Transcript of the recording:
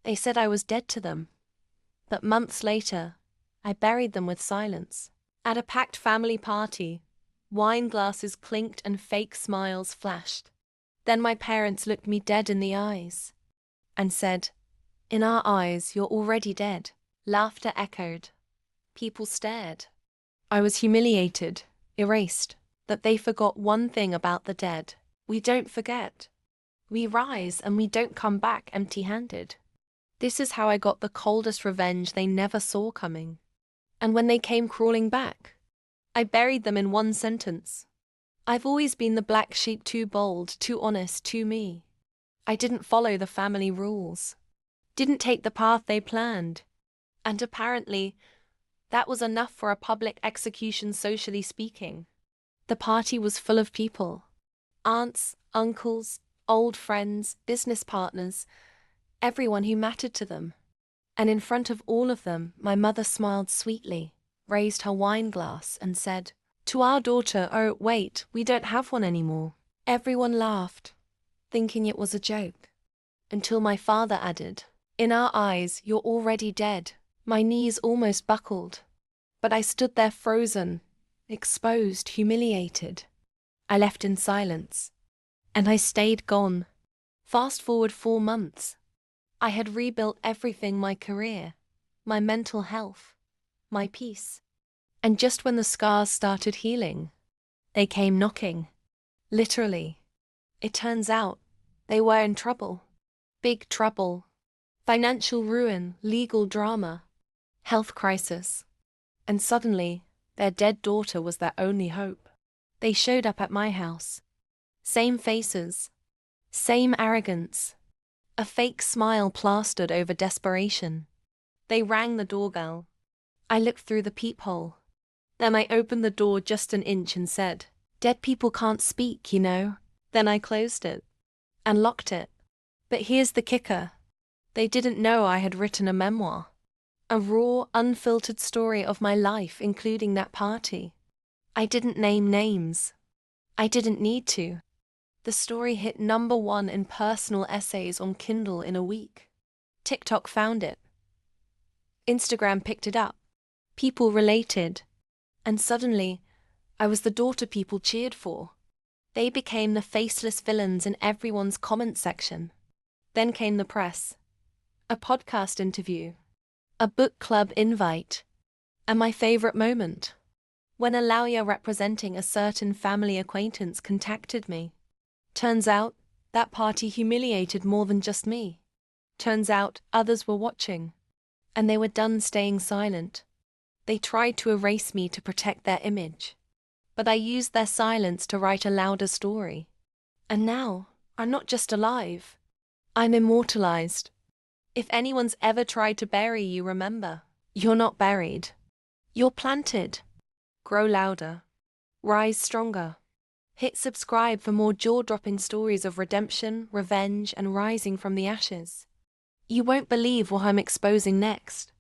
They said I was dead to them. But months later, I buried them with silence. At a packed family party, wine glasses clinked and fake smiles flashed. Then my parents looked me dead in the eyes and said, "In our eyes, you're already dead." Laughter echoed. People stared. I was humiliated, erased. That they forgot one thing about the dead. We don't forget. We rise and we don't come back empty-handed. This is how I got the coldest revenge they never saw coming. And when they came crawling back, I buried them in one sentence. I've always been the black sheep, too bold, too honest, too me. I didn't follow the family rules. Didn't take the path they planned. And apparently, that was enough for a public execution, socially speaking. The party was full of people. Aunts, uncles, old friends, business partners, everyone who mattered to them. And in front of all of them, my mother smiled sweetly, raised her wine glass and said, "To our daughter, oh, wait, we don't have one anymore." Everyone laughed, thinking it was a joke. Until my father added, "In our eyes, you're already dead." My knees almost buckled. But I stood there frozen, exposed, humiliated. I left in silence. And I stayed gone. Fast forward 4 months. I had rebuilt everything: my career, my mental health, my peace. And just when the scars started healing, they came knocking. Literally. It turns out, they were in trouble. Big trouble. Financial ruin, legal drama, health crisis. And suddenly, their dead daughter was their only hope. They showed up at my house. Same faces. Same arrogance. A fake smile plastered over desperation. They rang the doorbell. I looked through the peephole. Then I opened the door just an inch and said, "Dead people can't speak, you know." Then I closed it. And locked it. But here's the kicker. They didn't know I had written a memoir. A raw, unfiltered story of my life, including that party. I didn't name names. I didn't need to. The story hit #1 in personal essays on Kindle in a week. TikTok found it. Instagram picked it up. People related. And suddenly, I was the daughter people cheered for. They became the faceless villains in everyone's comment section. Then came the press. A podcast interview. A book club invite. And my favorite moment. When a lawyer representing a certain family acquaintance contacted me. Turns out, that party humiliated more than just me. Turns out, others were watching. And they were done staying silent. They tried to erase me to protect their image. But I used their silence to write a louder story. And now, I'm not just alive. I'm immortalized. If anyone's ever tried to bury you, remember, you're not buried. You're planted. Grow louder. Rise stronger. Hit subscribe for more jaw-dropping stories of redemption, revenge, and rising from the ashes. You won't believe what I'm exposing next.